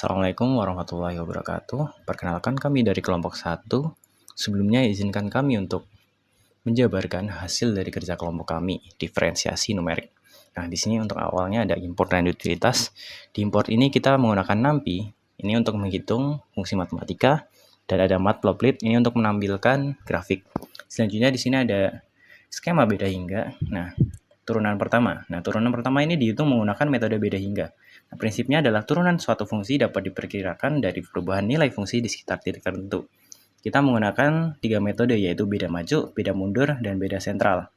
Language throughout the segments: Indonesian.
Assalamualaikum warahmatullahi wabarakatuh. Perkenalkan kami dari kelompok 1. Sebelumnya izinkan kami untuk menjabarkan hasil dari kerja kelompok kami, diferensiasi numerik. Nah, di sini untuk awalnya ada import dan utilitas. Di import ini kita menggunakan NumPy, ini untuk menghitung fungsi matematika, dan ada matplotlib, ini untuk menampilkan grafik. Selanjutnya di sini ada skema beda hingga. Nah, turunan pertama. Nah, turunan pertama ini dihitung menggunakan metode beda hingga. Nah, prinsipnya adalah turunan suatu fungsi dapat diperkirakan dari perubahan nilai fungsi di sekitar titik tertentu. Kita menggunakan 3 metode, yaitu beda maju, beda mundur, dan beda sentral.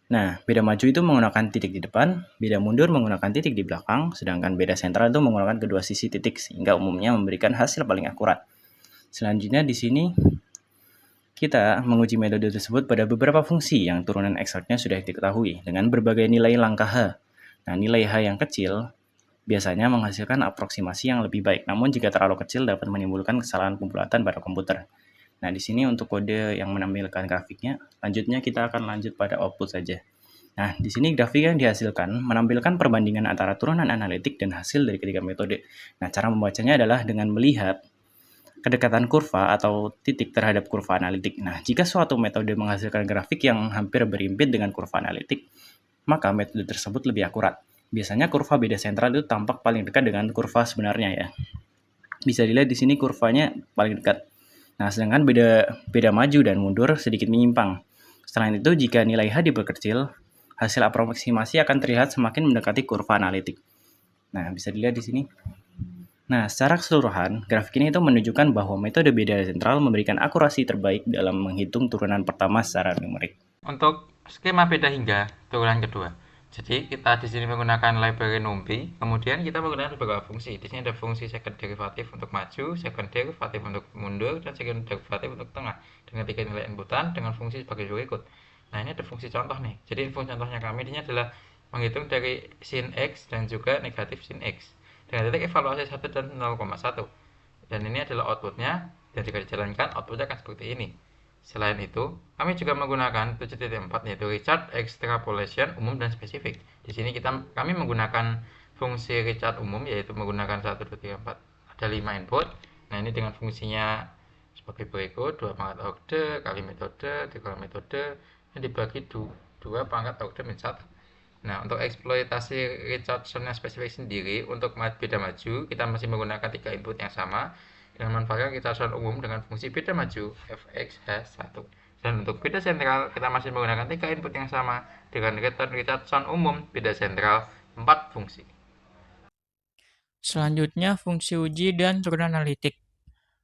Nah, beda maju itu menggunakan titik di depan, beda mundur menggunakan titik di belakang, sedangkan beda sentral itu menggunakan kedua sisi titik, sehingga umumnya memberikan hasil paling akurat. Selanjutnya di sini kita menguji metode tersebut pada beberapa fungsi yang turunan eksaktnya sudah diketahui dengan berbagai nilai langkah H. Nah, nilai H yang kecil biasanya menghasilkan aproksimasi yang lebih baik, namun jika terlalu kecil dapat menimbulkan kesalahan pembulatan pada komputer. Nah, di sini untuk kode yang menampilkan grafiknya, lanjutnya kita akan lanjut pada output saja. Nah, di sini grafik yang dihasilkan menampilkan perbandingan antara turunan analitik dan hasil dari ketiga metode. Nah, cara membacanya adalah dengan melihat kedekatan kurva atau titik terhadap kurva analitik. Nah, jika suatu metode menghasilkan grafik yang hampir berimpit dengan kurva analitik, maka metode tersebut lebih akurat. Biasanya kurva beda sentral itu tampak paling dekat dengan kurva sebenarnya ya. Bisa dilihat di sini kurvanya paling dekat. Nah, sedangkan beda maju dan mundur sedikit menyimpang. Selain itu, jika nilai H diperkecil, hasil aproksimasi akan terlihat semakin mendekati kurva analitik. Nah, bisa dilihat di sini. Nah, secara keseluruhan, grafik ini itu menunjukkan bahwa metode beda sentral memberikan akurasi terbaik dalam menghitung turunan pertama secara numerik. Untuk skema beda hingga turunan kedua. Jadi kita di sini menggunakan library NumPy, kemudian kita menggunakan beberapa fungsi. Di sini ada fungsi second derivatif untuk maju, second derivatif untuk mundur, dan second derivatif untuk tengah dengan 3 nilai inputan dengan fungsi sebagai berikut. Nah, ini ada fungsi contoh nih. Jadi fungsi contohnya kami ini adalah menghitung dari sin X dan juga negatif sin X dengan titik evaluasi 1 dan 0,1. Dan ini adalah outputnya, dan jika dijalankan outputnya akan seperti ini. Selain itu, kami juga menggunakan 7.4 yaitu Richard Extrapolation umum dan spesifik. Di sini kami menggunakan fungsi Richard umum yaitu menggunakan 1, 2, 3, 4. Ada 5 input. Nah, ini dengan fungsinya sebagai berikut: 2 pangkat orde kali metode dikali metode yang dibagi 2 pangkat orde min 1. Nah, untuk eksploitasi Richardson yang spesifik sendiri untuk beda maju, kita masih menggunakan 3 input yang sama dengan manfaatkan Richardson umum dengan fungsi beda maju fx-1. Dan untuk beda sentral, kita masih menggunakan 3 input yang sama dengan return Richardson umum beda sentral 4 fungsi. Selanjutnya, fungsi uji dan turunan analitik.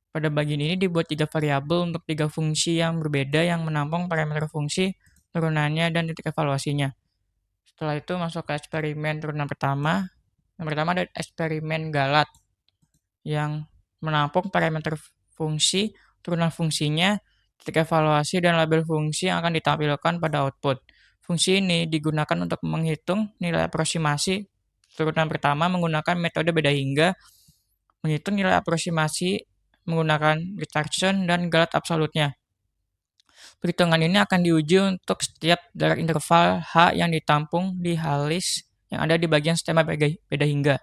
Pada bagian ini dibuat 3 variabel untuk 3 fungsi yang berbeda yang menampung parameter fungsi, turunannya, dan titik evaluasinya. Setelah itu masuk ke eksperimen turunan pertama. Yang pertama ada eksperimen Galat yang menampung parameter fungsi, turunan fungsinya, titik evaluasi, dan label fungsi yang akan ditampilkan pada output. Fungsi ini digunakan untuk menghitung nilai aproksimasi turunan pertama menggunakan metode beda hingga, menghitung nilai aproksimasi menggunakan Richardson dan Galat absolutnya. Perhitungan ini akan diuji untuk setiap jarak interval H yang ditampung di halis yang ada di bagian skema beda hingga.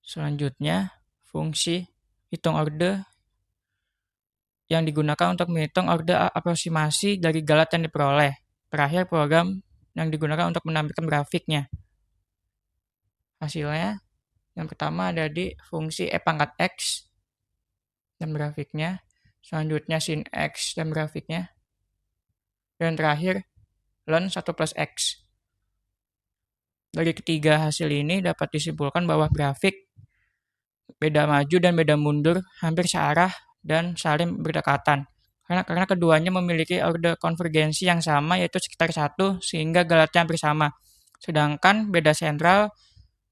Selanjutnya, fungsi hitung orde yang digunakan untuk menghitung orde aproksimasi dari Galat yang diperoleh. Terakhir, program yang digunakan untuk menampilkan grafiknya. Hasilnya, yang pertama ada di fungsi e pangkat X dan grafiknya. Selanjutnya sin X dan grafiknya. Dan terakhir, ln 1 plus X. Dari ketiga hasil ini dapat disimpulkan bahwa grafik beda maju dan beda mundur hampir searah dan saling berdekatan. Karena keduanya memiliki orde konvergensi yang sama yaitu sekitar 1 sehingga galatnya hampir sama. Sedangkan beda sentral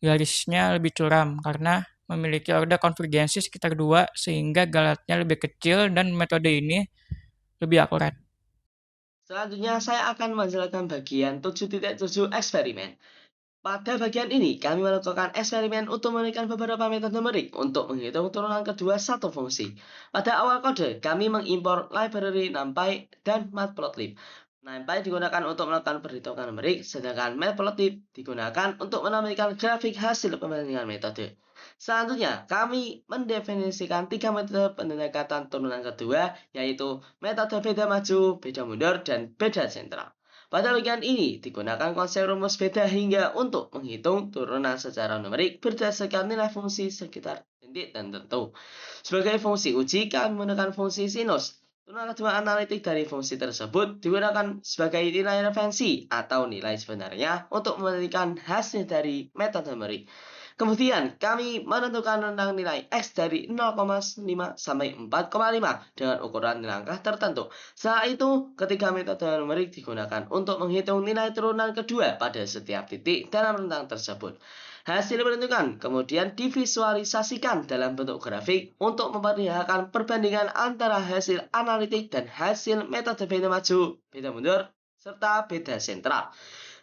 garisnya lebih curam karena memiliki orde konvergensi sekitar 2 sehingga galatnya lebih kecil dan metode ini lebih akurat. Selanjutnya saya akan menjelaskan bagian 7.7 eksperimen. Pada bagian ini, kami melakukan eksperimen untuk memberikan beberapa metode numerik untuk menghitung turunan kedua satu fungsi. Pada awal kode, kami mengimpor library NumPy dan matplotlib. NumPy digunakan untuk melakukan perhitungan numerik, sedangkan Matplotlib digunakan untuk menampilkan grafik hasil perbandingan metode. Selanjutnya, kami mendefinisikan 3 metode pendekatan turunan kedua, yaitu metode beda maju, beda mundur, dan beda sentral. Pada bagian ini, digunakan konsep rumus beda hingga untuk menghitung turunan secara numerik berdasarkan nilai fungsi sekitar titik tertentu. Sebagai fungsi uji, kami menggunakan fungsi sinus. Turunan kedua analitik dari fungsi tersebut digunakan sebagai nilai referensi atau nilai sebenarnya untuk memberikan hasil dari metode numerik. Kemudian, kami menentukan rentang nilai X dari 0,5 sampai 4,5 dengan ukuran langkah tertentu. Setelah itu, ketiga metode numerik digunakan untuk menghitung nilai turunan kedua pada setiap titik dalam rentang tersebut. Hasil menentukan kemudian divisualisasikan dalam bentuk grafik untuk memperlihatkan perbandingan antara hasil analitik dan hasil metode beda maju, beda mundur, serta beda sentral.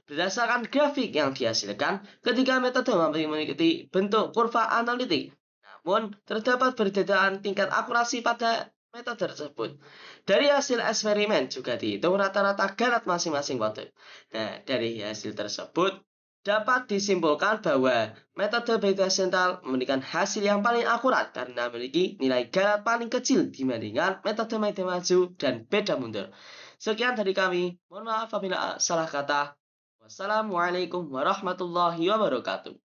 Berdasarkan grafik yang dihasilkan, ketiga metode mengikuti bentuk kurva analitik. Namun, terdapat perbedaan tingkat akurasi pada metode tersebut. Dari hasil eksperimen juga dihitung rata-rata garat masing-masing metode. Nah, dari hasil tersebut, dapat disimpulkan bahwa metode beda sentral memberikan hasil yang paling akurat karena memiliki nilai garat paling kecil dibandingkan metode beda maju dan beda mundur. Sekian dari kami. Mohon maaf apabila salah kata. Wassalamualaikum warahmatullahi wabarakatuh.